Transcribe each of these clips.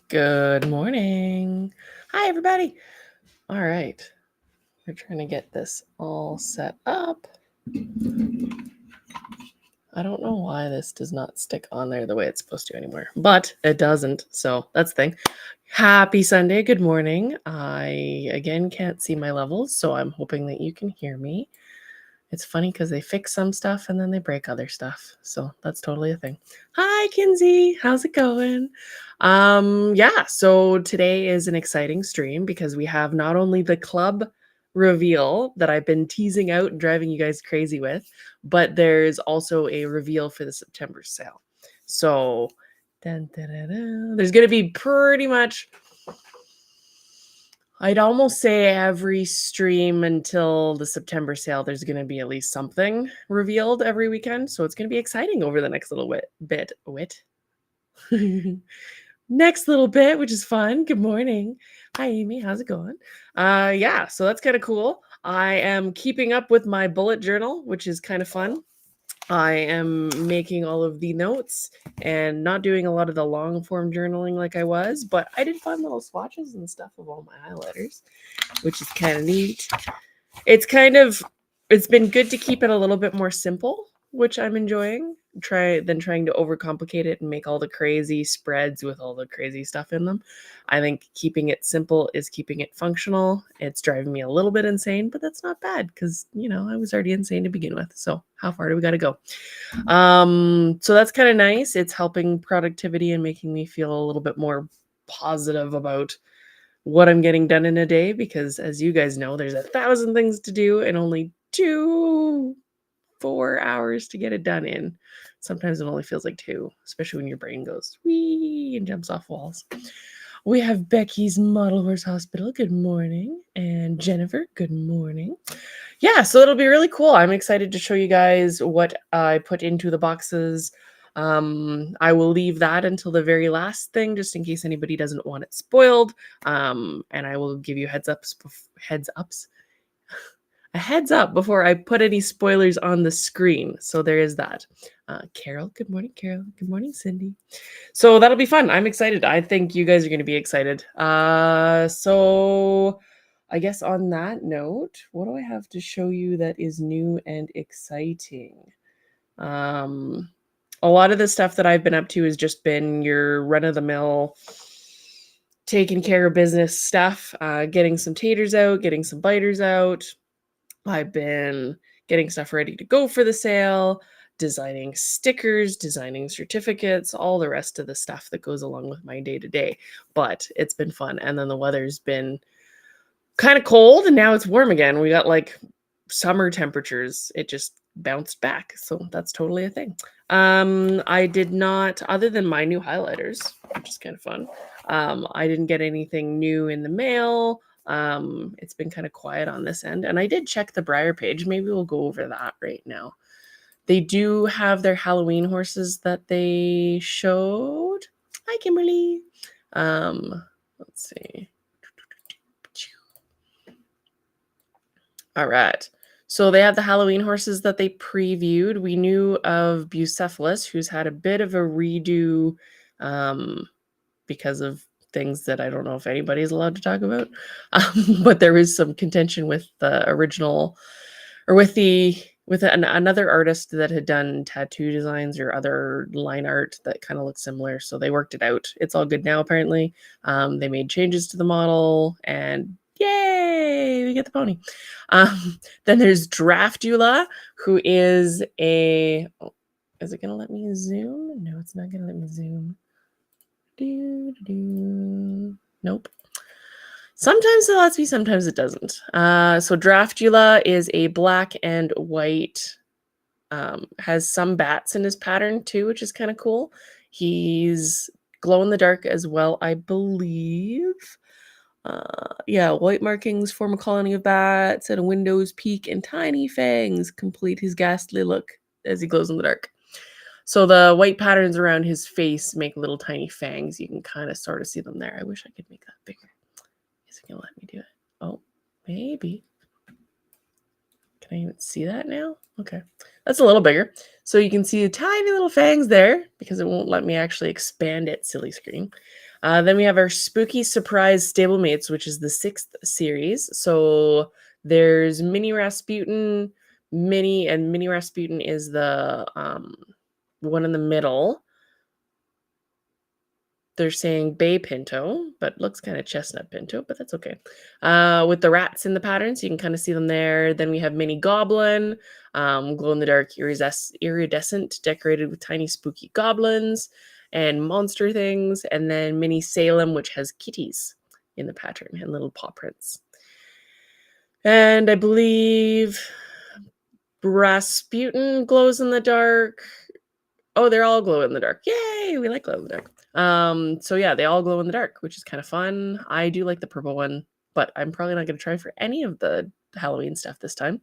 Good morning. Hi, everybody. All right. We're trying to get this all set up. I don't know why this does not stick on there the way it's supposed to anymore, but it doesn't. So that's the thing. Happy Sunday. Good morning. I, again, can't see my levels, so I'm hoping that you can hear me. It's funny because they fix some stuff and then they break other stuff. So that's totally a thing. Hi, Kinsey. How's it going? Yeah, so today is an exciting stream because we have not only the club reveal that I've been teasing out and driving you guys crazy with, but there's also a reveal for the September sale. So there's going to be pretty much, I'd almost say every stream until the September sale, there's going to be at least something revealed every weekend. So it's going to be exciting over the next little bit. Next little bit, which is fun. Good morning. Hi, Amy. How's it going? Yeah, so that's kind of cool. I am keeping up with my bullet journal, which is kind of fun. I am making all of the notes and not doing a lot of the long form journaling like I was, but I did fun little swatches and stuff of all my highlighters, which is kind of neat. It's been good to keep it a little bit more simple, which I'm enjoying, than trying to overcomplicate it and make all the crazy spreads with all the crazy stuff in them. I think keeping it simple is keeping it functional. It's driving me a little bit insane, but that's not bad because, I was already insane to begin with. So how far do we got to go? So that's kind of nice. It's helping productivity and making me feel a little bit more positive about what I'm getting done in a day, because as you guys know, there's 1,000 things to do and only 4 hours to get it done in. Sometimes it only feels like 2, especially when your brain goes wee and jumps off walls. We have Becky's Model Horse Hospital. Good morning. And Jennifer, good morning. Yeah, so it'll be really cool. I'm excited to show you guys what I put into the boxes. I will leave that until the very last thing, just in case anybody doesn't want it spoiled. And I will give you a heads up before I put any spoilers on the screen. So there is that. Carol, good morning, Carol. Good morning, Cindy. So that'll be fun. I'm excited. I think you guys are going to be excited. So I guess on that note, what do I have to show you that is new and exciting? A lot of the stuff that I've been up to has just been your run-of-the-mill taking care of business stuff, getting some taters out, getting some biters out. I've been getting stuff ready to go for the sale, designing stickers, designing certificates, all the rest of the stuff that goes along with my day-to-day. But it's been fun. And then the weather's been kind of cold and now it's warm again. We got like summer temperatures. It just bounced back. So that's totally a thing. I did not, other than my new highlighters, which is kind of fun. I didn't get anything new in the mail. It's been kind of quiet on this end. And I did check the Briar page. Maybe we'll go over that right now. They do have their Halloween horses that they showed. Hi, Kimberly. Let's see. All right. So they have the Halloween horses that they previewed. We knew of Bucephalus, who's had a bit of a redo because of things that I don't know if anybody's allowed to talk about. But there is some contention with the original, or with another artist that had done tattoo designs or other line art that kind of looks similar. So they worked it out. It's all good now, apparently. They made changes to the model and yay, we get the pony. Then there's Draftula, who is a... Oh, is it going to let me zoom? No, it's not going to let me zoom. Nope. Sometimes it lets me, sometimes it doesn't. So Draftula is a black and white, has some bats in his pattern too, which is kind of cool. He's glow in the dark as well, I believe. Yeah, white markings form a colony of bats and a window's peak and tiny fangs complete his ghastly look as he glows in the dark. So the white patterns around his face make little tiny fangs. You can kind of sort of see them there. I wish I could make that bigger. Is it going to let me do it? Oh, maybe. Can I even see that now? Okay. That's a little bigger. So you can see the tiny little fangs there because it won't let me actually expand it, silly screen. Then we have our Spooky Surprise Stablemates, which is the 6th series. So there's Mini Rasputin, Mini Rasputin is the one in the middle. They're saying Bay Pinto, but looks kind of chestnut pinto, but that's okay. With the rats in the pattern, so you can kind of see them there. Then we have Mini Goblin, glow-in-the-dark iridescent, decorated with tiny spooky goblins and monster things. And then Mini Salem, which has kitties in the pattern and little paw prints. And I believe Rasputin glows in the dark. Oh, they're all glow in the dark. Yay! We like glow in the dark. So yeah, they all glow in the dark, which is kind of fun. I do like the purple one, but I'm probably not going to try for any of the Halloween stuff this time.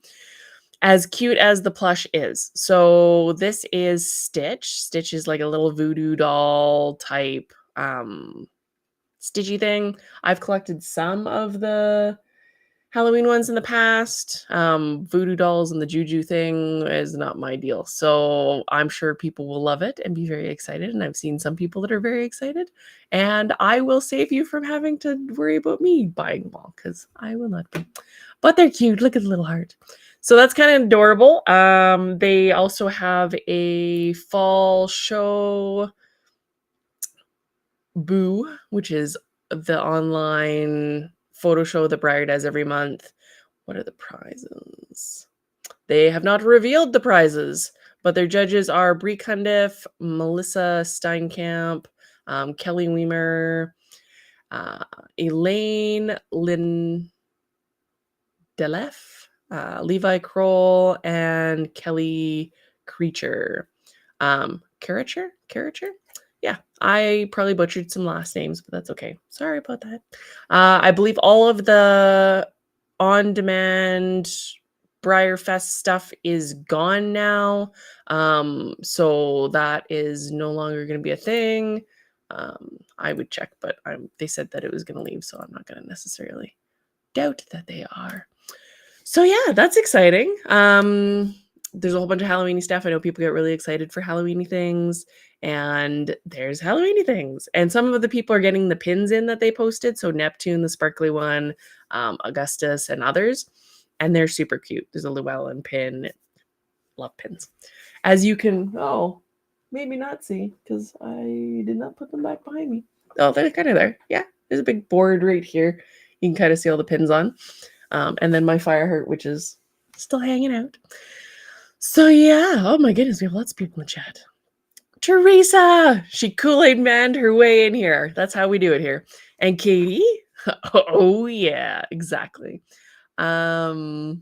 As cute as the plush is. So this is Stitch. Stitch is like a little voodoo doll type stitchy thing. I've collected some of the Halloween ones in the past. Voodoo dolls and the juju thing is not my deal. So I'm sure people will love it and be very excited. And I've seen some people that are very excited. And I will save you from having to worry about me buying them all because I will not be. But they're cute. Look at the little heart. So that's kind of adorable. They also have a fall show Boo, which is the online photo show that Briar does every month. What are the prizes? They have not revealed the prizes, but their judges are Brie Cundiff, Melissa Steinkamp, Kelly Weimer, Elaine Lindelef, Levi Kroll, and Kelly Creature. Caricher? Yeah, I probably butchered some last names, but that's okay. Sorry about that. I believe all of the on-demand Briarfest stuff is gone now. So that is no longer going to be a thing. I would check, but they said that it was going to leave, so I'm not going to necessarily doubt that they are. So yeah, that's exciting. There's a whole bunch of Halloweeny stuff. I know people get really excited for Halloweeny things, and there's Halloweeny things. And some of the people are getting the pins in that they posted. So Neptune, the sparkly one, Augustus, and others. And they're super cute. There's a Llewellyn pin. Love pins. As you can, maybe not see, because I did not put them back behind me. Oh, they're kind of there. Yeah, there's a big board right here. You can kind of see all the pins on. And then my fire heart, which is still hanging out. So yeah, oh my goodness, we have lots of people in the chat. Teresa, she Kool-Aid manned her way in here. That's how we do it here. And Katie, oh yeah, exactly. Let's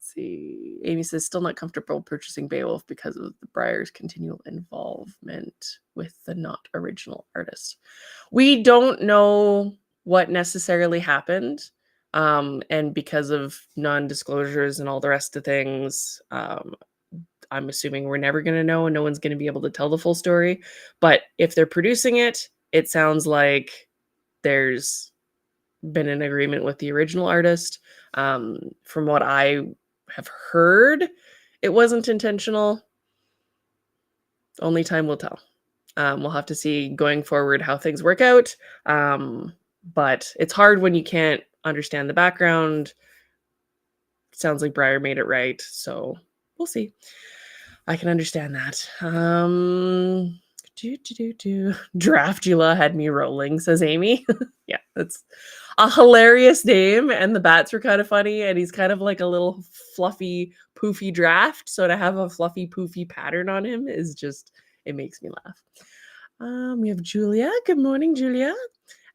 see. Amy says still not comfortable purchasing Beowulf because of the Briar's continual involvement with the not original artist. We don't know what necessarily happened. And because of non-disclosures and all the rest of things, I'm assuming we're never going to know and no one's going to be able to tell the full story. But if they're producing it, it sounds like there's been an agreement with the original artist. From what I have heard, it wasn't intentional. Only time will tell. We'll have to see going forward how things work out. But it's hard when you can't understand the background. Sounds like Briar made it right. So we'll see. I can understand that. Draftula had me rolling, says Amy. Yeah, that's a hilarious name, and the bats were kind of funny, and he's kind of like a little fluffy, poofy draft. So to have a fluffy, poofy pattern on him is just, it makes me laugh. We have Julia. Good morning, Julia.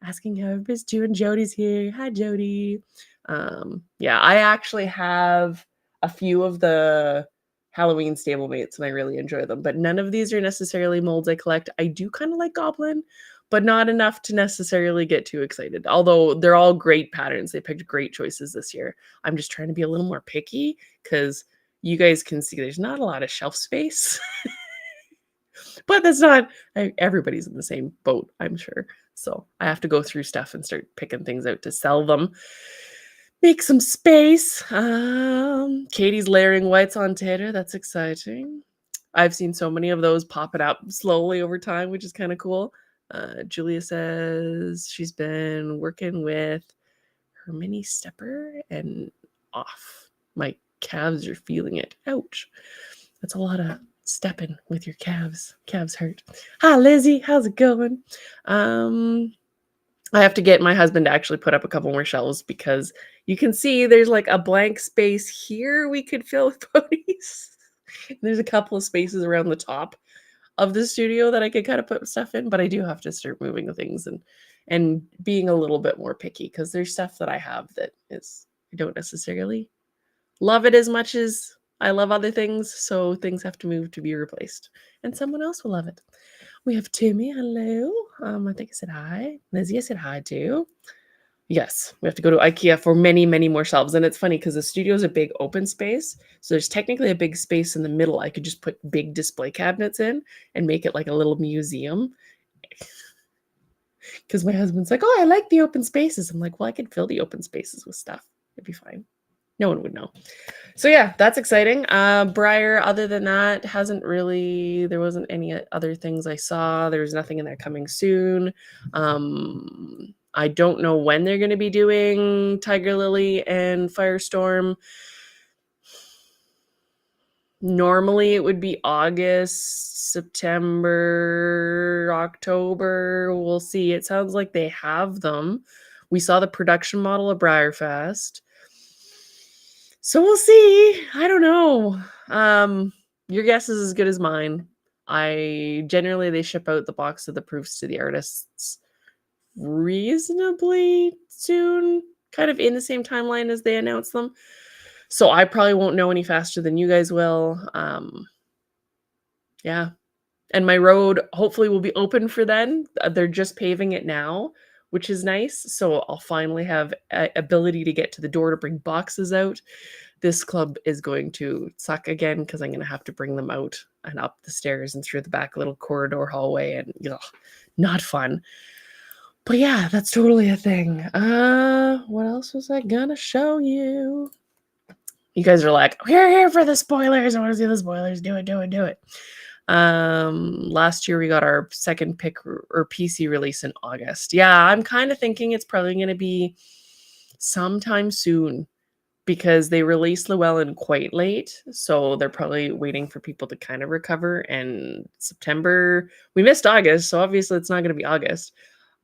Asking how everybody's doing. Jody's here. Hi, Jody. Yeah, I actually have a few of the Halloween stablemates and I really enjoy them, but none of these are necessarily molds I collect. I do kind of like Goblin, but not enough to necessarily get too excited. Although they're all great patterns. They picked great choices this year. I'm just trying to be a little more picky because you guys can see there's not a lot of shelf space. But that's not, everybody's in the same boat, I'm sure. So I have to go through stuff and start picking things out to sell them Make some space. Katie's layering whites on tater. That's exciting. I've seen so many of those popping up slowly over time, which is kind of cool. Julia says she's been working with her mini stepper and off. My calves are feeling it. Ouch. That's a lot of stepping with your calves. Calves hurt. Hi, Lizzie. How's it going? I have to get my husband to actually put up a couple more shelves because you can see there's like a blank space here we could fill with ponies. There's a couple of spaces around the top of the studio that I could kind of put stuff in, but I do have to start moving the things and being a little bit more picky because there's stuff that I have that is I don't necessarily love it as much as I love other things, so things have to move to be replaced, and someone else will love it. We have Timmy. Hello. I think I said hi. Lizzie, I said hi too. Yes, we have to go to IKEA for many, many more shelves. And it's funny because the studio is a big open space. So there's technically a big space in the middle. I could just put big display cabinets in and make it like a little museum. Because my husband's like, oh, I like the open spaces. I'm like, well, I could fill the open spaces with stuff. It'd be fine. No one would know. So yeah, that's exciting. Briar, other than that, there wasn't any other things I saw. There was nothing in there coming soon. I don't know when they're going to be doing Tiger Lily and Firestorm. Normally it would be August, September, October. We'll see. It sounds like they have them. We saw the production model of Briarfest. So we'll see. I don't know. Your guess is as good as mine. They ship out the box of the proofs to the artists reasonably soon, kind of in the same timeline as they announce them. So I probably won't know any faster than you guys will. Yeah. And my road hopefully will be open for then. They're just paving it now, which is nice. So I'll finally have ability to get to the door to bring boxes out. This club is going to suck again because I'm going to have to bring them out and up the stairs and through the back little corridor hallway, and not fun. But yeah, that's totally a thing. What else was I gonna show you? You guys are like, we're here for the spoilers. I want to see the spoilers. Do it. Last year we got our second pick or PC release in August. Yeah, I'm kind of thinking it's probably going to be sometime soon because they released Llewellyn quite late, so they're probably waiting for people to kind of recover. And September, we missed August, so obviously it's not going to be August,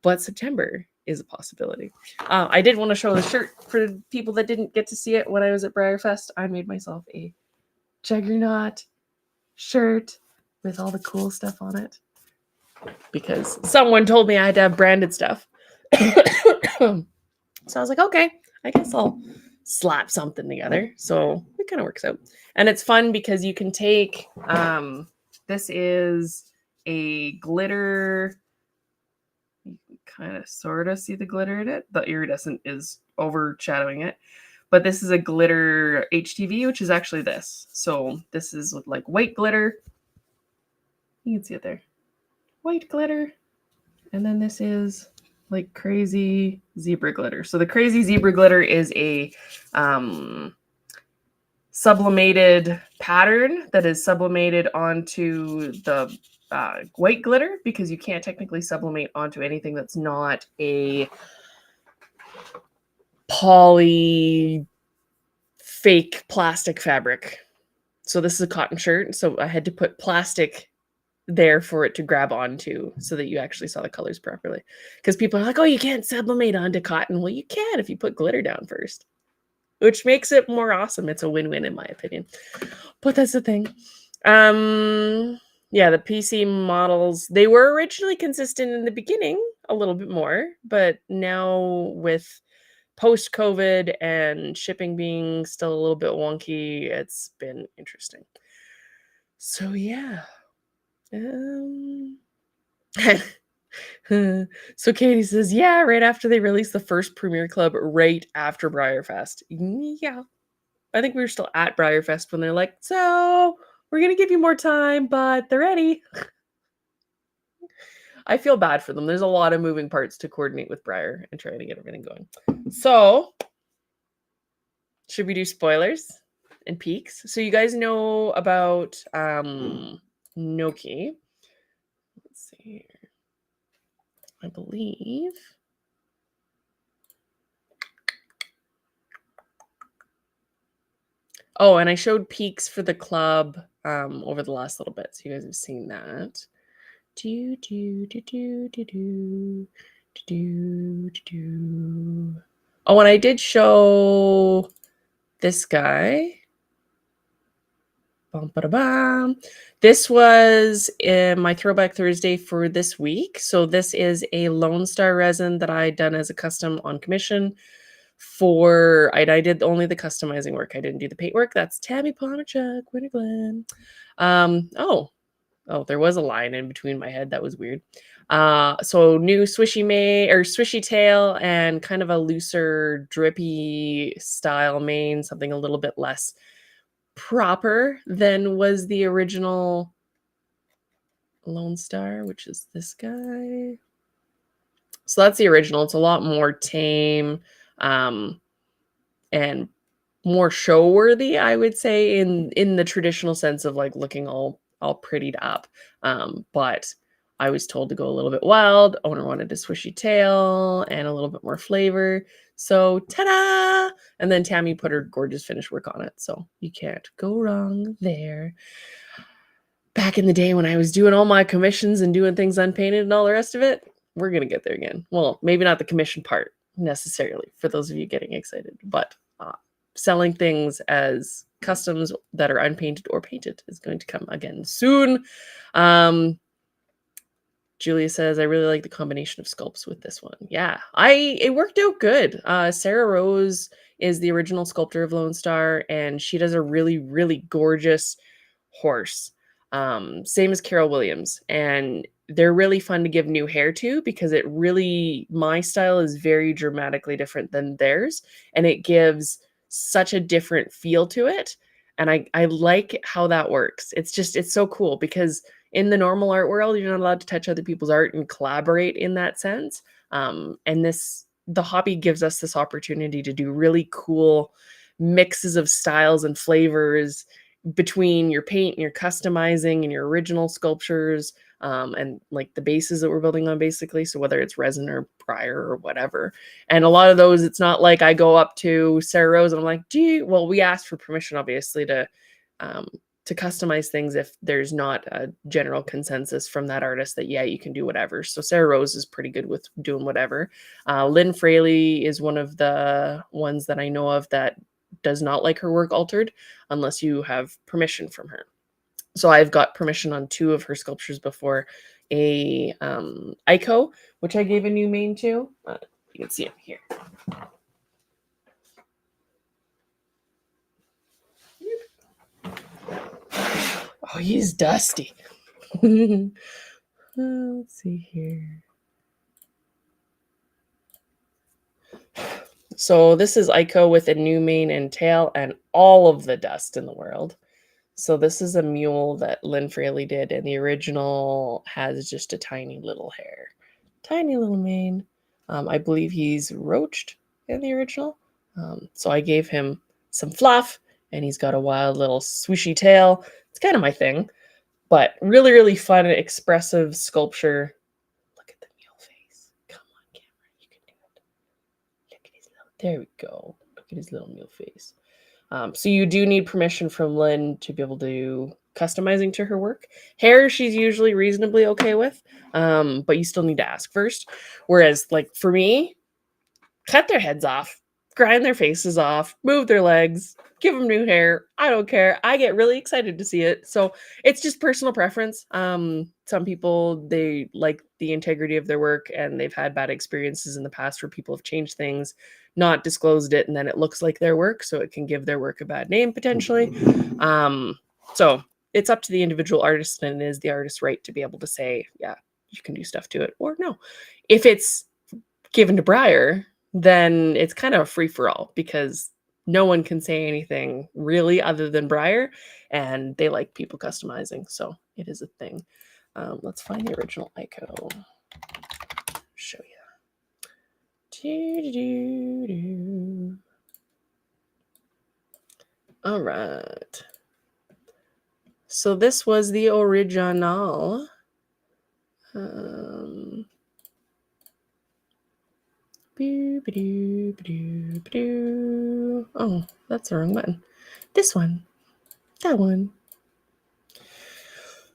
but September is a possibility. I did want to show the shirt for people that didn't get to see it when I was at Briarfest. I made myself a Juggernaut shirt with all the cool stuff on it because someone told me I had to have branded stuff. So I was like, okay, I guess I'll slap something together. So it kind of works out. And it's fun because you can take, this is a glitter, you can kind of sort of see the glitter in it. The iridescent is overshadowing it. But this is a glitter HTV, which is actually this. So this is with like white glitter. You can see it there. White glitter. And then this is like crazy zebra glitter. So the crazy zebra glitter is a sublimated pattern that is sublimated onto the white glitter, because you can't technically sublimate onto anything that's not a poly fake plastic fabric. So this is a cotton shirt, so I had to put plastic there for it to grab onto so that you actually saw the colors properly. Because people are like, oh, you can't sublimate onto cotton. Well, you can if you put glitter down first, which makes it more awesome. It's a win-win in my opinion. But that's the thing. Yeah, the PC models, they were originally consistent in the beginning a little bit more, but now with post-COVID and shipping being still a little bit wonky, it's been interesting. So yeah. So Katie says, yeah, right after they released the first Premiere Club, right after Briarfest. Yeah. I think we were still at Briarfest when they're like, so we're going to give you more time, but they're ready. I feel bad for them. There's a lot of moving parts to coordinate with Briar and trying to get everything going. So Should we do spoilers and peaks? So you guys know about Noki. Let's see here. I believe. Oh, and I showed peaks for the club over the last little bit, so you guys have seen that. Do do do do do do do do do. Oh, and I did show this guy. Bum, ba-da-bum. This was in my Throwback Thursday for this week. So this is a Lone Star resin that I done as a custom on commission for I did only the customizing work. I didn't do the paint work. That's Tammy Palmerchuk, Winter Glen. Oh, there was a line in between my head. That was weird. So new swishy tail and kind of a looser, drippy style mane, something a little bit less proper than was the original Lone Star, which is this guy. So that's the original. It's a lot more tame and more show worthy, I would say, in the traditional sense of like looking all prettied up. But I was told to go a little bit wild. Owner wanted a swishy tail and a little bit more flavor. So ta-da! And then Tammy put her gorgeous finish work on it. So you can't go wrong there. Back in the day when I was doing all my commissions and doing things unpainted and all the rest of it, we're going to get there again. Well, maybe not the commission part necessarily for those of you getting excited, but selling things as customs that are unpainted or painted is going to come again soon. Julia says, I really like the combination of sculpts with this one. Yeah, it worked out good. Sarah Rose is the original sculptor of Lone Star, and she does a really, really gorgeous horse. Same as Carol Williams. And they're really fun to give new hair to because my style is very dramatically different than theirs. And it gives such a different feel to it. And I like how that works. It's so cool because in the normal art world, you're not allowed to touch other people's art and collaborate in that sense. And the hobby gives us this opportunity to do really cool mixes of styles and flavors between your paint and your customizing and your original sculptures, and like the bases that we're building on basically. So whether it's resin or prior or whatever. And a lot of those, it's not like I go up to Sarah Rose and I'm like, well, we asked for permission, obviously, to customize things if there's not a general consensus from that artist that, yeah, you can do whatever. So Sarah Rose is pretty good with doing whatever. Lynn Fraley is one of the ones that I know of that does not like her work altered unless you have permission from her. So I've got permission on 2 of her sculptures before. A Ico, which I gave a new mane to. You can see him here. Oh, he's dusty. Let's see here. So this is Ico with a new mane and tail and all of the dust in the world. So this is a mule that Lynn Fraley did, and the original has just a tiny little hair. Tiny little mane. I believe he's roached in the original. So I gave him some fluff, and he's got a wild little swishy tail. It's kind of my thing, but really, really fun, expressive sculpture. Look at the mule face. Come on, camera. You can do it. Look at his little, there we go. Look at his little mule face. So you do need permission from Lynn to be able to do customizing to her work. Hair, she's usually reasonably okay with, but you still need to ask first. Whereas, like for me, cut their heads off, grind their faces off, move their legs, give them new hair. I don't care. I get really excited to see it. So it's just personal preference. Some people, they like the integrity of their work and they've had bad experiences in the past where people have changed things, not disclosed it, and then it looks like their work. So it can give their work a bad name potentially. So it's up to the individual artist, and it is the artist's right to be able to say, yeah, you can do stuff to it or no. If it's given to Breyer, then it's kind of a free-for-all because no one can say anything really other than Breyer, and they like people customizing, so it is a thing. Let's find the original Ico. Show you. All right. So this was the original. Oh, that's the wrong button. This one. That one.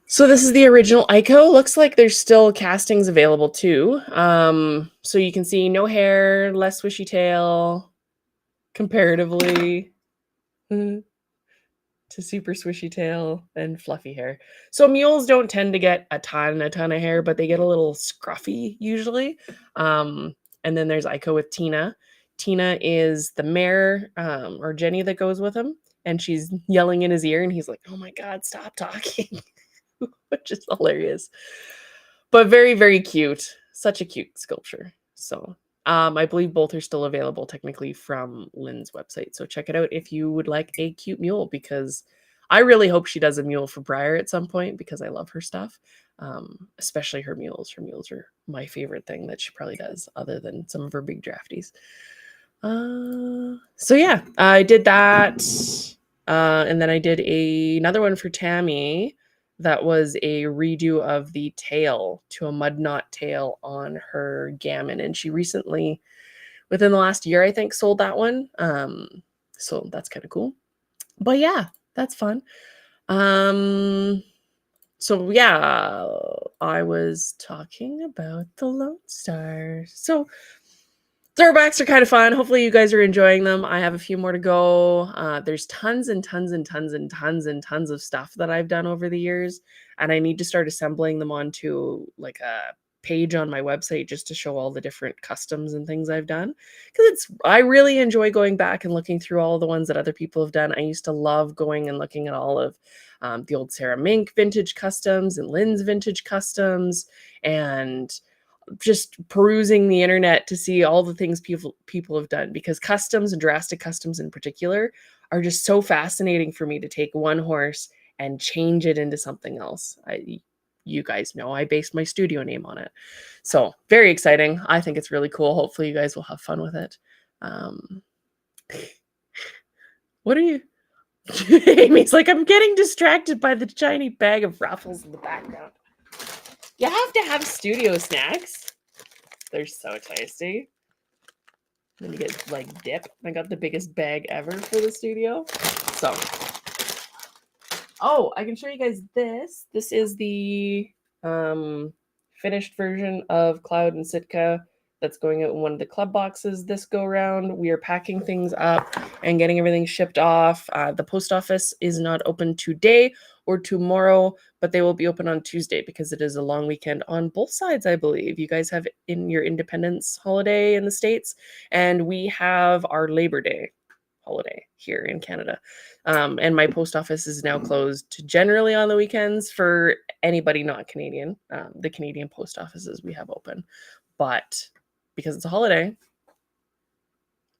So this is the original Ico. Looks like there's still castings available too. So you can see no hair, less swishy tail, comparatively to super swishy tail and fluffy hair. So mules don't tend to get a ton of hair, but they get a little scruffy usually. And then there's Ico with Tina. Tina is the mare or Jenny that goes with him, and she's yelling in his ear, and he's like, "Oh my God, stop talking." Which is hilarious. But very, very cute. Such a cute sculpture. So I believe both are still available technically from Lynn's website. So check it out if you would like a cute mule, because I really hope she does a mule for Briar at some point because I love her stuff. Especially her mules. Her mules are my favorite thing that she probably does, other than some of her big drafties. So yeah, I did that. And then I did another one for Tammy that was a redo of the tail to a mud knot tail on her gammon. And she recently, within the last year, I think, sold that one. So that's kind of cool. But yeah, that's fun. So yeah, I was talking about the Lone Stars. So throwbacks are kind of fun. Hopefully you guys are enjoying them. I have a few more to go. There's tons and tons and tons and tons and tons of stuff that I've done over the years, and I need to start assembling them onto like a page on my website just to show all the different customs and things I've done, because I really enjoy going back and looking through all the ones that other people have done. I used to love going and looking at all of the old Sarah Mink vintage customs and Lynn's vintage customs, and just perusing the internet to see all the things people have done, because customs and drastic customs in particular are just so fascinating for me to take one horse and change it into something else. You guys know I based my studio name on it. So very exciting. I think it's really cool. Hopefully you guys will have fun with it. What are you? Amy's like, I'm getting distracted by the shiny bag of ruffles in the background. You have to have studio snacks. They're so tasty. Then you get like dip. I got the biggest bag ever for the studio. So, oh, I can show you guys this. This is the finished version of Cloud and Sitka that's going out in one of the club boxes this go round. We are packing things up and getting everything shipped off. The post office is not open today or tomorrow, but they will be open on Tuesday because it is a long weekend on both sides, I believe. You guys have in your Independence holiday in the States, and we have our Labor Day holiday here in Canada. And my post office is now closed generally on the weekends for anybody not Canadian. The Canadian post offices we have open, but because it's a holiday,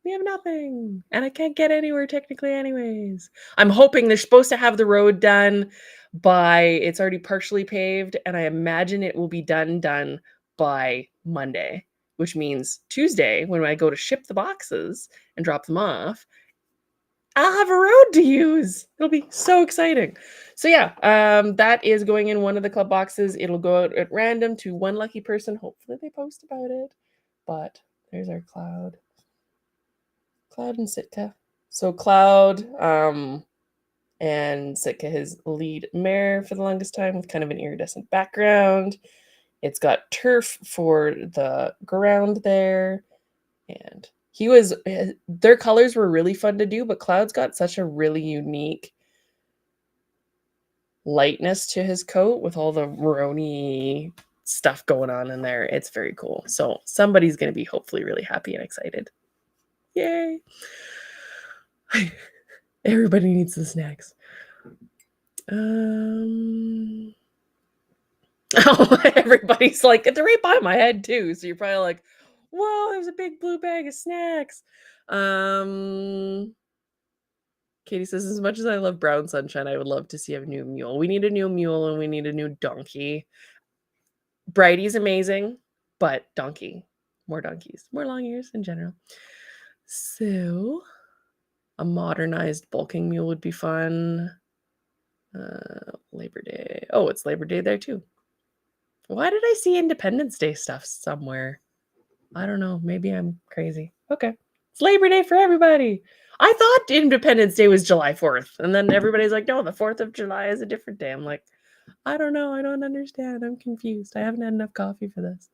we have nothing, and I can't get anywhere technically anyways. I'm hoping they're supposed to have the road done by, it's already partially paved, and I imagine it will be done by Monday, which means Tuesday when I go to ship the boxes and drop them off, I'll have a road to use. It'll be so exciting. So yeah, that is going in one of the club boxes. It'll go out at random to one lucky person. Hopefully they post about it. But there's our Cloud and Sitka. So Cloud and Sitka, his lead mare for the longest time with kind of an iridescent background. It's got turf for the ground there. And their colors were really fun to do, but Cloud's got such a really unique lightness to his coat with all the maroni stuff going on in there. It's very cool. So somebody's going to be hopefully really happy and excited. Yay. Everybody needs the snacks. Oh, everybody's like, they're right by my head too. So you're probably like, whoa, there's a big blue bag of snacks. Katie says, as much as I love Brown Sunshine, I would love to see a new mule. We need a new mule and we need a new donkey. Bridie's amazing, but donkey. More donkeys. More long ears in general. So, A modernized bulking mule would be fun. Labor Day. Oh, it's Labor Day there too. Why did I see Independence Day stuff somewhere? I don't know. Maybe I'm crazy. Okay. It's Labor Day for everybody. I thought Independence Day was July 4th. And then everybody's like, no, the 4th of July is a different day. I'm like, I don't know. I don't understand. I'm confused. I haven't had enough coffee for this.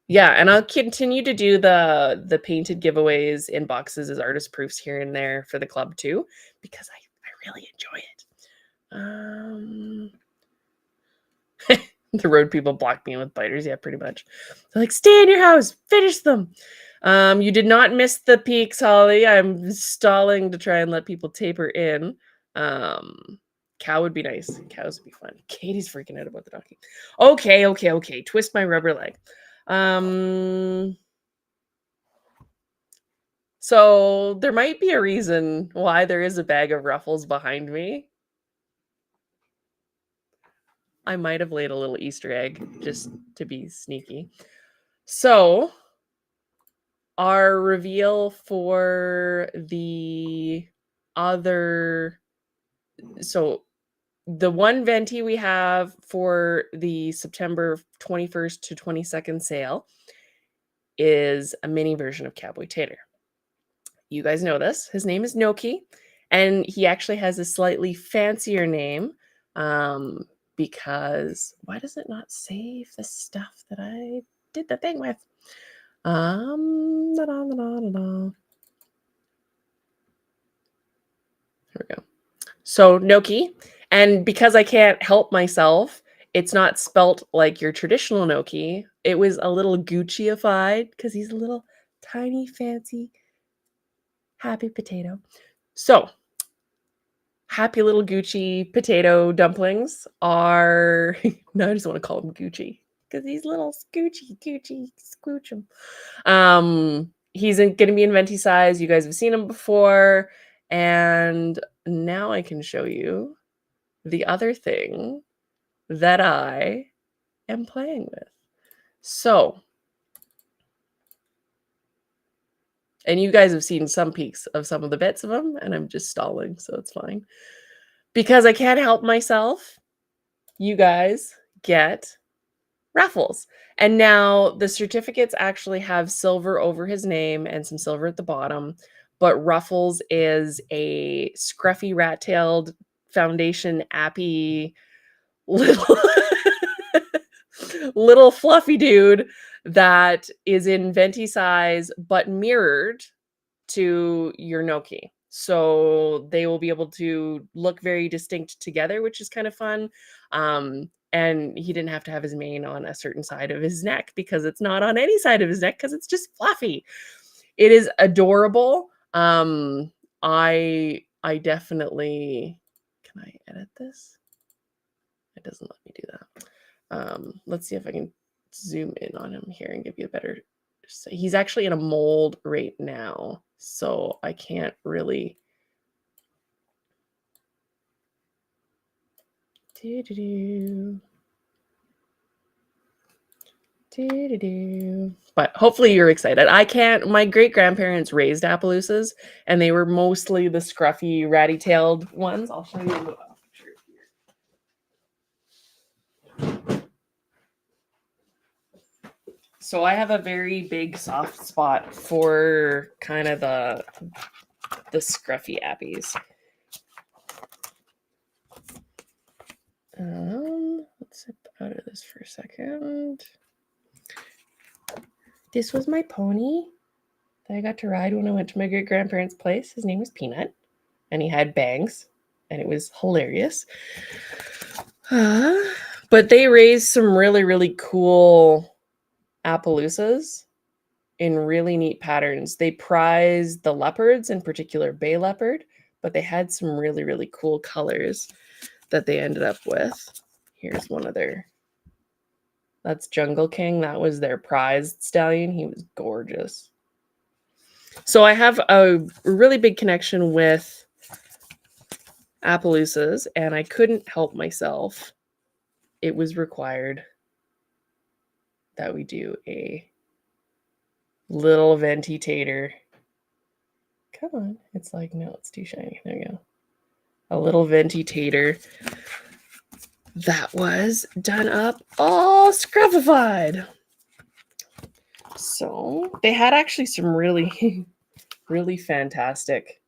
Yeah, and I'll continue to do the painted giveaways in boxes as artist proofs here and there for the club too, because I really enjoy it. The road people block me with biters, yeah, pretty much. They're like, stay in your house, finish them. You did not miss the peaks, Holly. I'm stalling to try and let people taper in. Cow would be nice. Cows would be fun. Katie's freaking out about the donkey. Okay. Twist my rubber leg. So there might be a reason why there is a bag of Ruffles behind me. I might have laid a little Easter egg just to be sneaky. So our reveal for the other, so the one Venti we have for the September 21st to 22nd sale is a mini version of Cowboy Tater. You guys know this. His name is Noki, and he actually has a slightly fancier name because why does it not save the stuff that I did the thing with? Here we go. So Noki, and because I can't help myself, it's not spelt like your traditional Noki. It was a little Gucci-ified because he's a little tiny, fancy, happy potato. So happy little Gucci potato dumplings are, no, I just want to call him Gucci because he's little Gucci, scooch him. He's going to be in Venti size. You guys have seen him before. And now I can show you the other thing that I am playing with. So, and you guys have seen some peeks of some of the bits of them, and I'm just stalling, so it's fine. Because I can't help myself, you guys get raffles. And now the certificates actually have silver over his name and some silver at the bottom. But Ruffles is a scruffy, rat-tailed, foundation appy little little fluffy dude that is in Venti size but mirrored to your Noki. So they will be able to look very distinct together, which is kind of fun. And he didn't have to have his mane on a certain side of his neck because it's not on any side of his neck because it's just fluffy. It is adorable. I definitely, can I edit this? It doesn't let me do that. Let's see if I can zoom in on him here and give you a better. He's actually in a mold right now, so I can't really. But hopefully you're excited. I can't. My great grandparents raised Appaloosas, and they were mostly the scruffy, ratty-tailed ones. I'll show you a picture here. So I have a very big soft spot for kind of the scruffy appies. Let's zip out of this for a second. This was my pony that I got to ride when I went to my great grandparents' place. His name was Peanut, and he had bangs, and it was hilarious. But they raised some really, really cool Appaloosas in really neat patterns. They prized the leopards, in particular bay leopard, but they had some really, really cool colors that they ended up with. Here's one of their, that's Jungle King. That was their prized stallion. He was gorgeous. So I have a really big connection with Appaloosas, and I couldn't help myself. It was required that we do a little Venti Tater Come on. It's like, no, it's too shiny. There you go. A little Venti tater that was done up all scruffified. So they had actually some really, really fantastic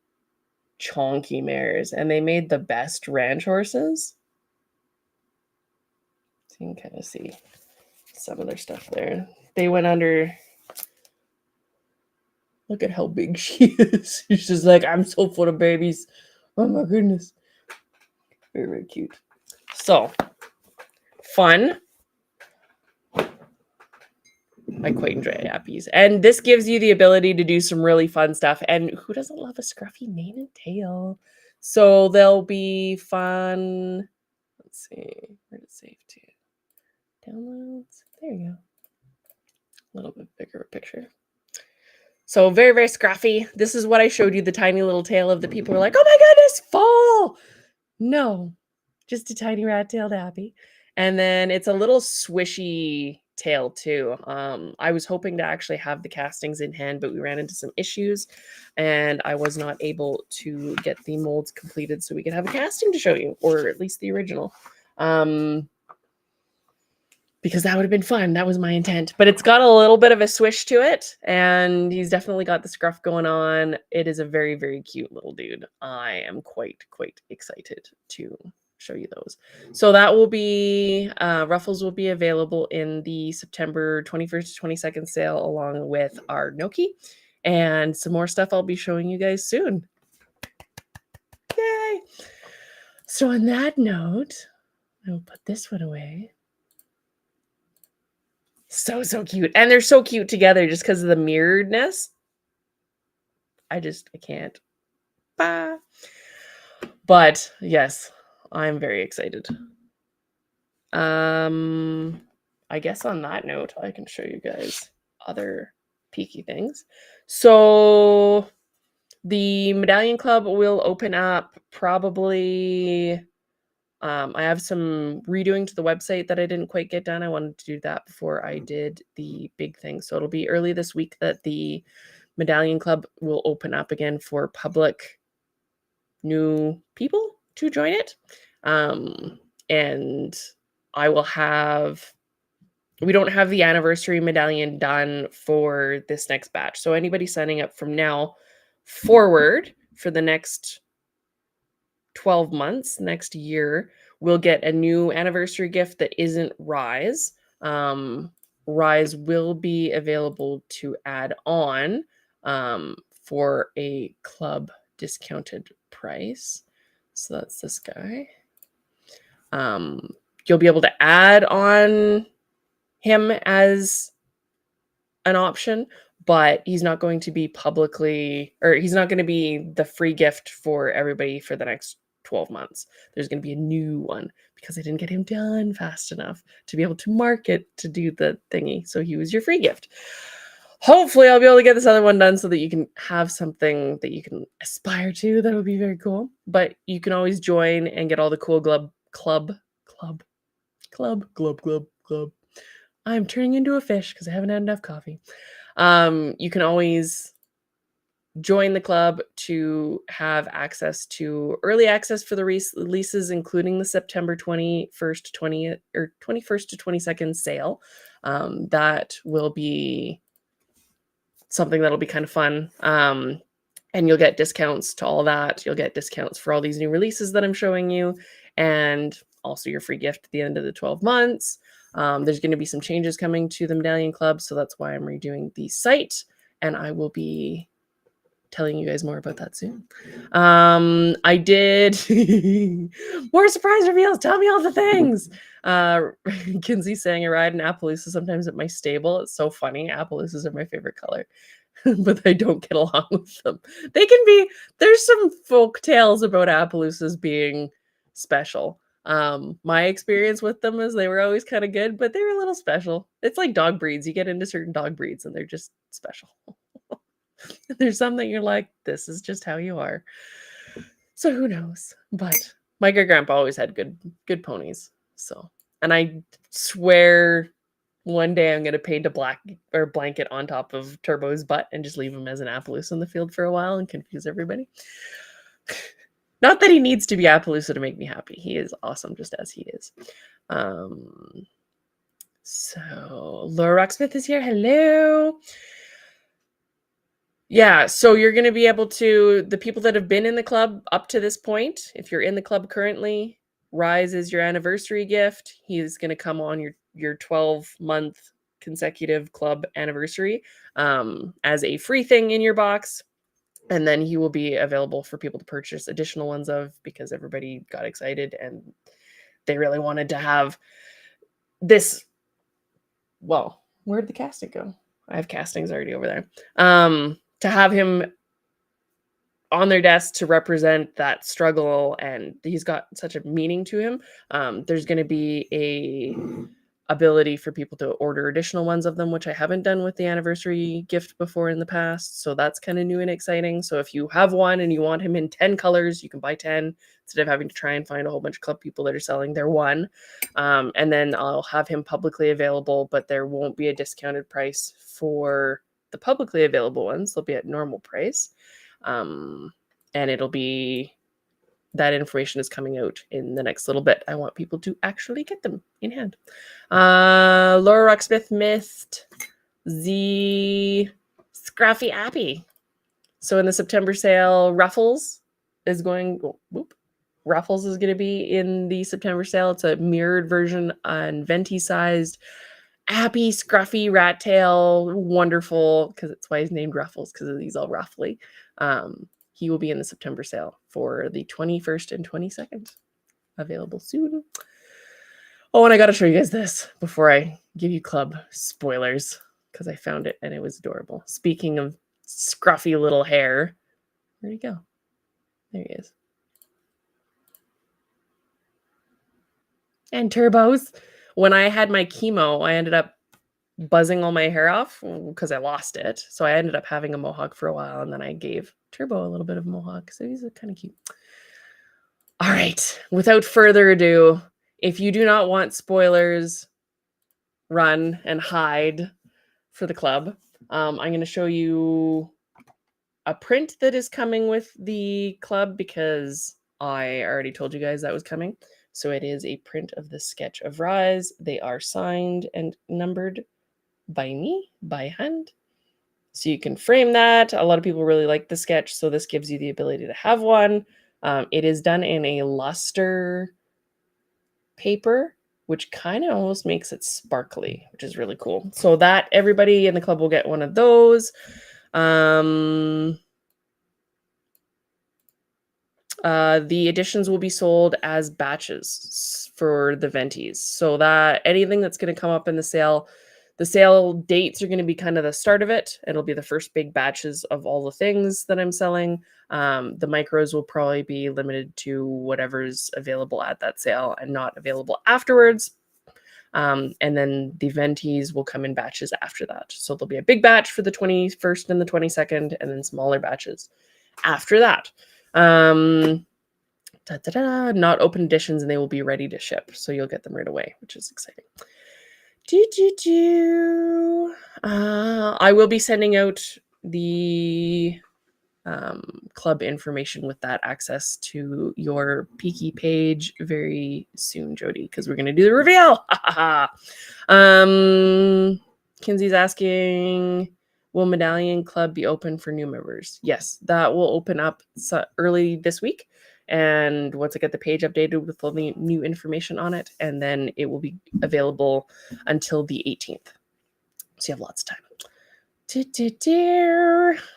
chonky mares, and they made the best ranch horses. So you can kind of see some of their stuff there. They went under. Look at how big she is. She's just like, I'm so full of babies. Oh my goodness. Very, very cute. So, fun. I quite enjoy yappies. And this gives you the ability to do some really fun stuff. And who doesn't love a scruffy mane and tail? So they'll be fun. Let's see. Where to save to? Downloads. There you go. A little bit bigger picture. So very, very scruffy. This is what I showed you, the tiny little tail of the people who are like, oh my goodness, fall. No, just a tiny rat-tailed yappy. And then it's a little swishy tail too. I was hoping to actually have the castings in hand, but we ran into some issues and I was not able to get the molds completed so we could have a casting to show you, or at least the original. Because that would have been fun. That was my intent. But it's got a little bit of a swish to it, and he's definitely got the scruff going on. It is a very, very cute little dude. I am quite excited to show you those. So that will be, Ruffles will be available in the September 21st to 22nd sale, along with our Noki, and some more stuff I'll be showing you guys soon. Yay! So on that note, I will put this one away. So cute. And they're so cute together just because of the mirroredness. I can't. Bah. But yes, I'm very excited. I guess on that note, I can show you guys other peeky things. So the Medallion Club will open up probably. I have some redoing to the website that I didn't quite get done. I wanted to do that before I did the big thing. So it'll be early this week that the Medallion Club will open up again for public new people to join it. And I will have, we don't have the anniversary medallion done for this next batch. So anybody signing up from now forward for the next 12 months, next year, we'll get a new anniversary gift that isn't Rise. Rise will be available to add on for a club discounted price. So that's this guy. You'll be able to add on him as an option, but he's not going to be publicly, or he's not going to be the free gift for everybody for the next 12 months. There's going to be a new one because I didn't get him done fast enough to be able to market to do the thingy. So he was your free gift. Hopefully I'll be able to get this other one done so that you can have something that you can aspire to. That would be very cool. But you can always join and get all the cool club. I'm turning into a fish because I haven't had enough coffee. You can always join the club to have access to early access for the releases, including the September 21st to 20th or 21st to 22nd sale. That will be something that'll be kind of fun. And you'll get discounts to all that. You'll get discounts for all these new releases that I'm showing you, and also your free gift at the end of the 12 months. There's going to be some changes coming to the Medallion Club, so that's why I'm redoing the site, and I will be telling you guys more about that soon. I did more surprise reveals. Tell me all the things. Kinsey's saying I ride an Appaloosa sometimes at my stable. It's so funny. Appaloosas are my favorite color, but I don't get along with them. They can be, there's some folk tales about Appaloosas being special. My experience with them is they were always kind of good, but they were a little special. It's like dog breeds. You get into certain dog breeds and they're just special. There's some that you're like, this is just how you are. So who knows? But my great grandpa always had good ponies. So, and I swear One day I'm gonna paint a black or blanket on top of Turbo's butt and just leave him as an Appaloosa in the field for a while and confuse everybody. Not that he needs to be Appaloosa to make me happy. He is awesome just as he is. So Laura Rocksmith is here. Hello. Yeah, so you're going to be able to, the people that have been in the club up to this point, if you're in the club currently, Rise is your anniversary gift. He's going to come on your 12-month consecutive club anniversary as a free thing in your box. And then he will be available for people to purchase additional ones of, because everybody got excited and they really wanted to have this. Well, where'd the casting go? I have castings already over there. To have him on their desk to represent that struggle, and he's got such a meaning to him. There's going to be a ability for people to order additional ones of them, which I haven't done with the anniversary gift before in the past. So that's kind of new and exciting. So if you have one and you want him in 10 colors, you can buy 10 instead of having to try and find a whole bunch of club people that are selling their one. And then I'll have him publicly available, but there won't be a discounted price for the publicly available ones. They'll be at normal price. And it'll be, that information is coming out in the next little bit. I want people to actually get them in hand. Laura Rocksmith missed the Scruffy Appy. So in the September sale, Ruffles is going, Ruffles is going to be in the September sale. It's a mirrored version on Venti sized Appy, scruffy, rat tail, wonderful, because it's why he's named Ruffles, because he's all ruffly. He will be in the September sale for the 21st and 22nd. Available soon. Oh, and I got to show you guys this before I give you club spoilers, because I found it and it was adorable. Speaking of scruffy little hair, where'd he go? There he is. And Turbos. When I had my chemo, I ended up buzzing all my hair off because I lost it. So I ended up having a mohawk for a while, and then I gave Turbo a little bit of mohawk. So he's kind of cute. All right. Without further ado, if you do not want spoilers, run and hide for the club. I'm going to show you a print that is coming with the club because I already told you guys that was coming. So it is a print of the sketch of Rise. They are signed and numbered by me, by hand. So you can frame that. A lot of people really like the sketch, so this gives you the ability to have one. It is done in a luster paper, which kind of almost makes it sparkly, which is really cool. So that everybody in the club will get one of those. The editions will be sold as batches for the Ventis. So that anything that's going to come up in the sale dates are going to be kind of the start of it. It'll be the first big batches of all the things that I'm selling. The micros will probably be limited to whatever's available at that sale and not available afterwards. And then the Ventis will come in batches after that. So there'll be a big batch for the 21st and the 22nd, and then smaller batches after that. Not open editions, and they will be ready to ship. So you'll get them right away, which is exciting. I will be sending out the club information with that access to your Peaky page very soon, Jody, because we're going to do the reveal. Kinsey's asking, will Medallion Club be open for new members? Yes, that will open up early this week. And once I get the page updated with all the new information on it, and then it will be available until the 18th. So you have lots of time.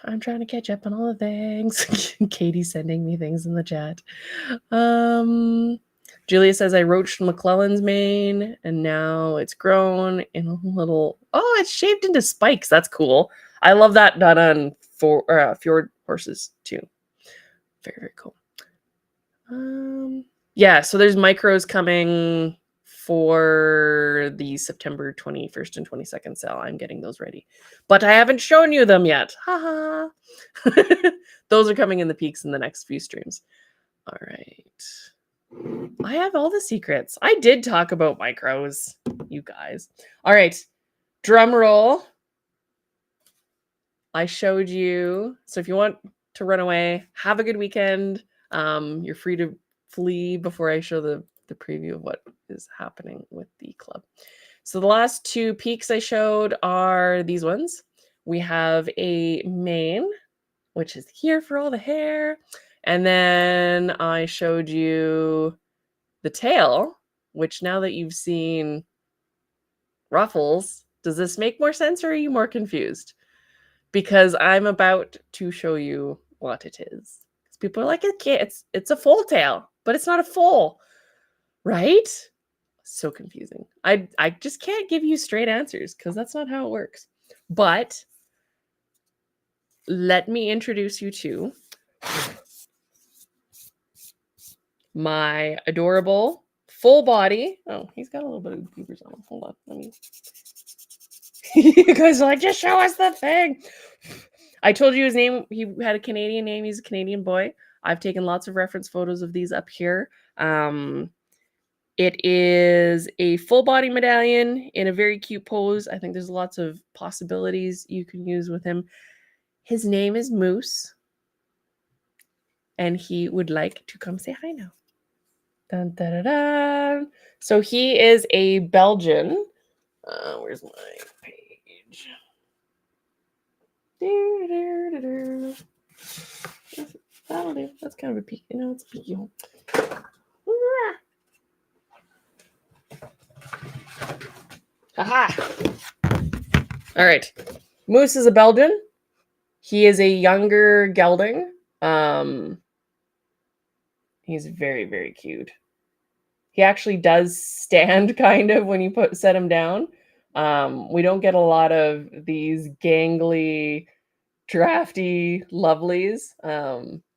I'm trying to catch up on all the things. Katie's sending me things in the chat. Julia says I roached McClellan's mane and now it's grown in a little. Oh, it's shaped into spikes. That's cool. I love that done on fjord horses too. Very, very cool. Yeah, so there's micros coming for the September 21st and 22nd sale. I'm getting those ready, but I haven't shown you them yet. Haha. Those are coming in the peaks in the next few streams. All right. I have all the secrets. I did talk about micros, you guys. All right. Drum roll. I showed you. So if you want to run away, have a good weekend. You're free to flee before I show the preview of what is happening with the club. So the last two peaks I showed are these ones. We have a mane, which is here for all the hair. And then I showed you the tail, which now that you've seen ruffles, does this make more sense or are you more confused? Because I'm about to show you what it is. Because people are like, it's a full tail, but it's not a full, right? So confusing. I just can't give you straight answers because that's not how it works. But let me introduce you to my adorable full body. Oh, he's got a little bit of beavers on him. Hold on. Let me. You guys are like, just show us the thing. I told you his name. He had a Canadian name. He's a Canadian boy. I've taken lots of reference photos of these up here. It is a full body medallion in a very cute pose. I think there's lots of possibilities you can use with him. His name is Moose, and he would like to come say hi now. Dun, dun, dun, dun. So he is a Belgian. Where's my page? That'll do. That's kind of a peek. You know, it's a peeky hole. Haha. All right. Moose is a Belgian. He is a younger gelding. He's very, very cute. He actually does stand kind of when you set him down. We don't get a lot of these gangly, drafty lovelies.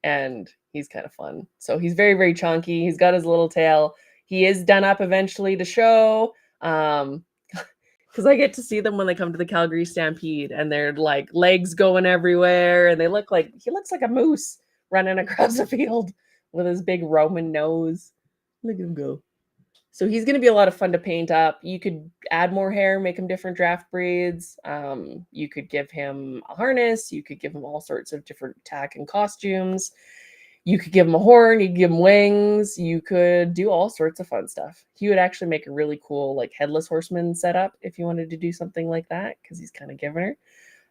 And he's kind of fun. So he's very, very chunky. He's got his little tail. He is done up eventually to show. Because I get to see them when they come to the Calgary Stampede and they're like legs going everywhere. And he looks like a moose running across the field with his big Roman nose. Look at him go. So he's going to be a lot of fun to paint up. You could add more hair, make him different draft breeds. You could give him a harness. You could give him all sorts of different tack and costumes. You could give him a horn. You could give him wings. You could do all sorts of fun stuff. He would actually make a really cool like headless horseman setup if you wanted to do something like that because he's kind of giver.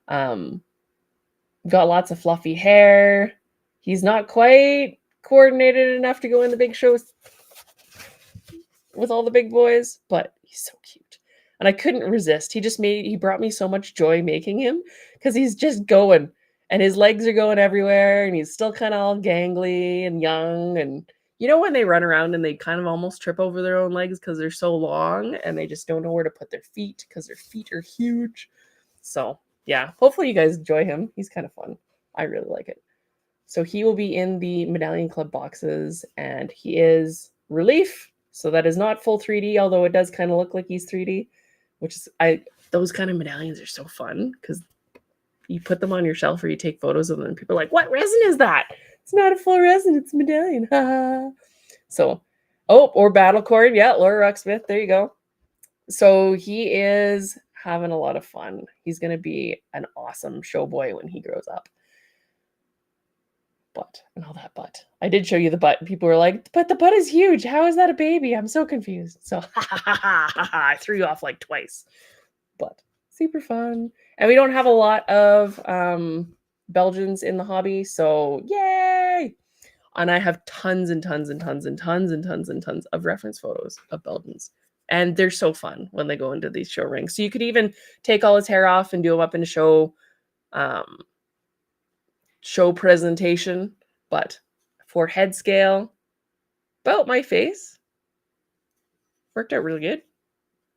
Got lots of fluffy hair. He's not quite coordinated enough to go in the big shows with all the big boys, but he's so cute. And I couldn't resist. He brought me so much joy making him because he's just going and his legs are going everywhere and he's still kind of all gangly and young. And you know, when they run around and they kind of almost trip over their own legs because they're so long and they just don't know where to put their feet because their feet are huge. So yeah, hopefully you guys enjoy him. He's kind of fun. I really like it. So he will be in the Medallion Club boxes and he is relief. So that is not full 3D, although it does kind of look like he's 3D, which is, those kind of medallions are so fun because you put them on your shelf or you take photos of them and people are like, what resin is that? It's not a full resin, it's a medallion. So, or Battle Cord. Yeah, Laura Rucksmith. There you go. So he is having a lot of fun. He's going to be an awesome show boy when he grows up. Butt and all that butt. I did show you the butt. People were like, but the butt is huge. How is that a baby? I'm so confused. So I threw you off like twice. But super fun. And we don't have a lot of Belgians in the hobby. So yay. And I have tons and tons and tons and tons and tons and tons of reference photos of Belgians. And they're so fun when they go into these show rings. So you could even take all his hair off and do him up in a show presentation, but for head scale, about my face, worked out really good.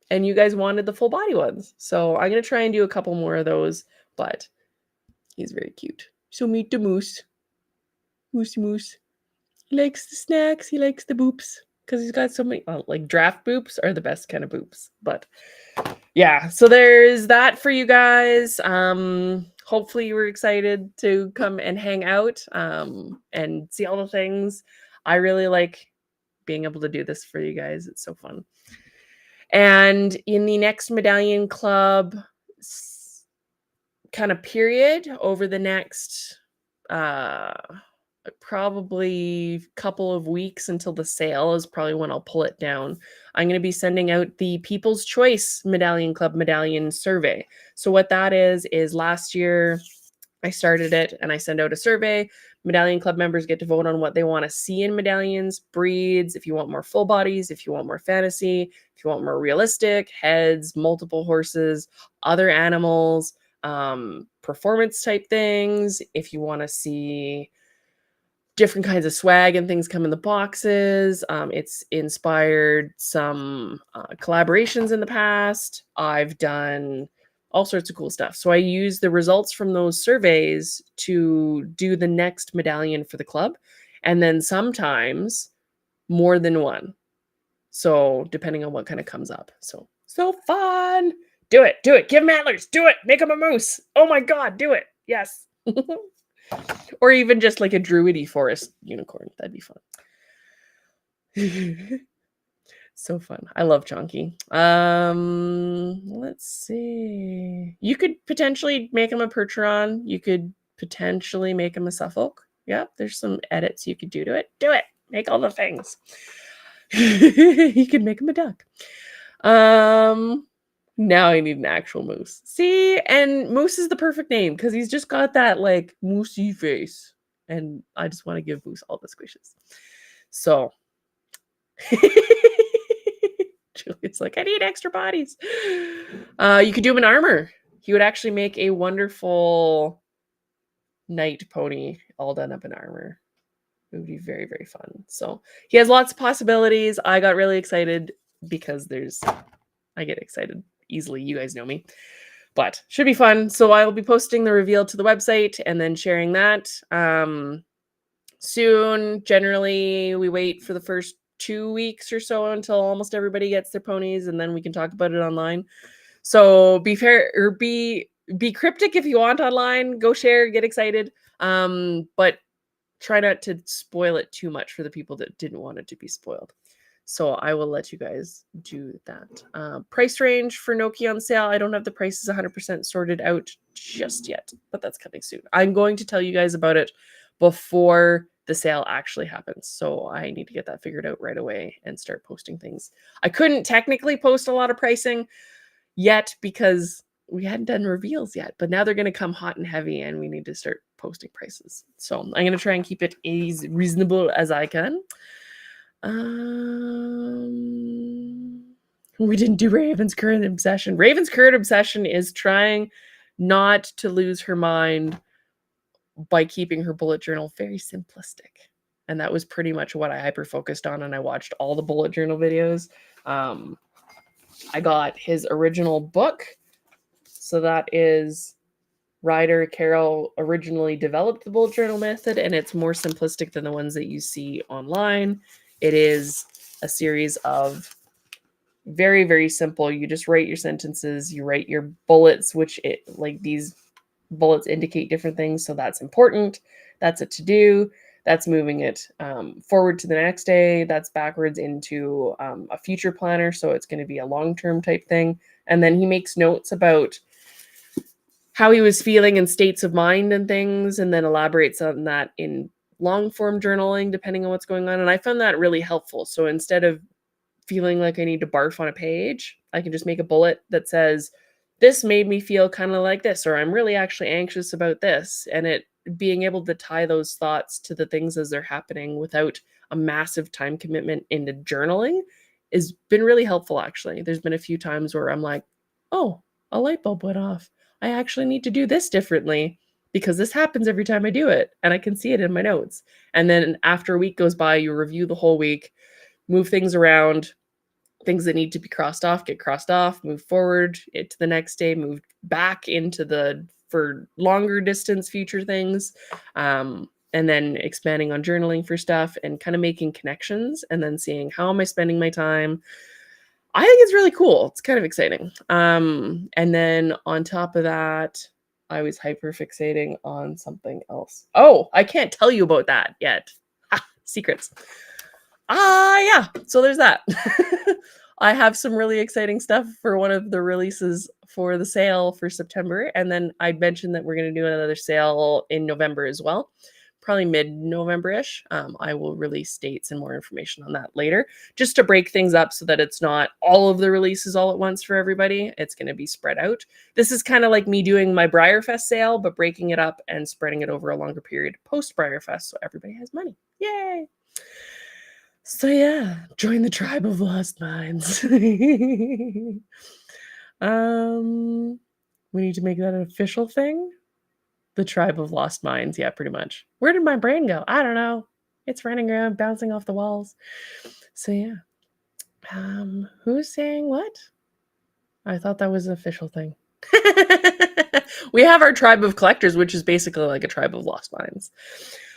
And you guys wanted the full body ones, so I'm gonna try and do a couple more of those. But he's very cute. So meet the moose. Moose. He likes the snacks. He likes the boops because he's got so many. Like draft boops are the best kind of boops. But yeah, so there's that for you guys. Hopefully you were excited to come and hang out and see all the things. I really like being able to do this for you guys. It's so fun. And in the next medallion club kind of period over the next uh probably couple of weeks until the sale is probably when I'll pull it down. I'm going to be sending out the People's Choice Medallion Club medallion survey. So what that is last year I started it and I send out a survey. Medallion Club members get to vote on what they want to see in medallions, breeds, if you want more full bodies, if you want more fantasy, if you want more realistic, heads, multiple horses, other animals, performance type things, if you want to see different kinds of swag and things come in the boxes. It's inspired some collaborations in the past. I've done all sorts of cool stuff. So I use the results from those surveys to do the next medallion for the club. And then sometimes more than one. So depending on what kind of comes up. So fun. Do it. Do it. Give them antlers. Do it. Make them a moose. Oh my God. Do it. Yes. Or even just like a druidy forest unicorn. That'd be fun. So fun. I love Chonky. Let's see. You could potentially make him a Percheron. You could potentially make him a Suffolk. Yep, there's some edits you could do to it. Do it. Make all the things. You could make him a duck. Now I need an actual moose. See, and Moose is the perfect name because he's just got that like moosey face. And I just want to give Moose all the squishes. So Julia's like, I need extra bodies. You could do him in armor. He would actually make a wonderful knight pony all done up in armor. It would be very, very fun. So he has lots of possibilities. I got really excited because I get excited easily. You guys know me. But should be fun. So I will be posting the reveal to the website and then sharing that soon. Generally, we wait for the first 2 weeks or so until almost everybody gets their ponies, and then we can talk about it online. So be fair or be cryptic if you want online. Go share, get excited. But try not to spoil it too much for the people that didn't want it to be spoiled. So I will let you guys do that. Price range for Noki on sale. I don't have the prices 100% sorted out just yet, but that's coming soon. I'm going to tell you guys about it before the sale actually happens. So I need to get that figured out right away and start posting things. I couldn't technically post a lot of pricing yet because we hadn't done reveals yet, but now they're going to come hot and heavy and we need to start posting prices. So I'm going to try and keep it as reasonable as I can. We didn't do Raven's current obsession. Raven's current obsession is trying not to lose her mind by keeping her bullet journal very simplistic. And that was pretty much what I hyper focused on. And I watched all the bullet journal videos. I got his original book. So that is Ryder Carroll originally developed the bullet journal method, and it's more simplistic than the ones that you see online. It is a series of very, very simple. You just write your sentences, you write your bullets, which like these bullets indicate different things. So that's important. That's a to-do. That's moving it forward to the next day. That's backwards into a future planner. So it's going to be a long-term type thing. And then he makes notes about how he was feeling and states of mind and things, and then elaborates on that in long form journaling, depending on what's going on. And I found that really helpful. So instead of feeling like I need to barf on a page, I can just make a bullet that says, this made me feel kind of like this, or I'm really actually anxious about this. And it being able to tie those thoughts to the things as they're happening without a massive time commitment into journaling has been really helpful, actually. There's been a few times where I'm like, oh, a light bulb went off. I actually need to do this differently because this happens every time I do it, and I can see it in my notes. And then after a week goes by, you review the whole week, move things around, things that need to be crossed off, get crossed off, move forward to the next day, move back into for longer distance future things, and then expanding on journaling for stuff and kind of making connections and then seeing how am I spending my time. I think it's really cool. It's kind of exciting. And then on top of that, I was hyper fixating on something else. Oh, I can't tell you about that yet. Secrets. Yeah. So there's that. I have some really exciting stuff for one of the releases for the sale for September, and then I'd mentioned that we're gonna do another sale in November as well, probably mid-November-ish. I will release dates and more information on that later, just to break things up so that it's not all of the releases all at once for everybody. It's gonna be spread out. This is kinda like me doing my Briarfest sale, but breaking it up and spreading it over a longer period post Briarfest so everybody has money. Yay! So yeah, join the tribe of lost minds. We need to make that an official thing. The tribe of lost minds. Yeah, pretty much. Where did my brain go? I don't know. It's running around, bouncing off the walls. So yeah. Who's saying what? I thought that was an official thing. We have our tribe of collectors, which is basically like a tribe of lost minds.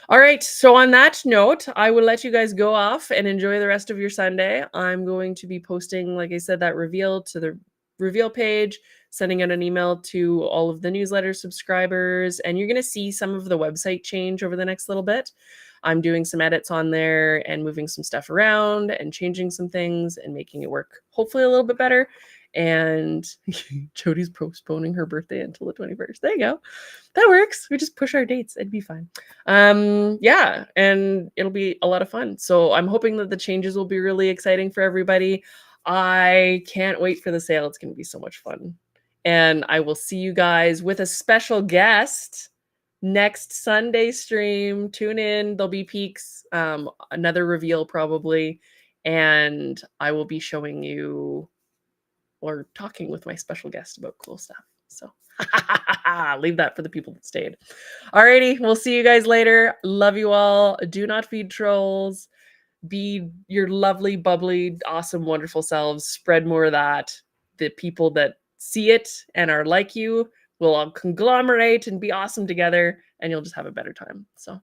All right. So on that note, I will let you guys go off and enjoy the rest of your Sunday. I'm going to be posting, like I said, that reveal to the reveal page, sending out an email to all of the newsletter subscribers, and you're going to see some of the website change over the next little bit. I'm doing some edits on there and moving some stuff around and changing some things and making it work hopefully a little bit better. And Jody's postponing her birthday until the 21st. There you go. That works. We just push our dates. It'd be fine. Yeah, and it'll be a lot of fun. So I'm hoping that the changes will be really exciting for everybody. I can't wait for the sale. It's going to be so much fun. And I will see you guys with a special guest next Sunday stream. Tune in. There'll be peaks, another reveal probably, and I will be showing you or talking with my special guest about cool stuff. So leave that for the people that stayed. Alrighty, we'll see you guys later. Love you all. Do not feed trolls. Be your lovely, bubbly, awesome, wonderful selves. Spread more of that. The people that see it and are like you will all conglomerate and be awesome together, and you'll just have a better time. So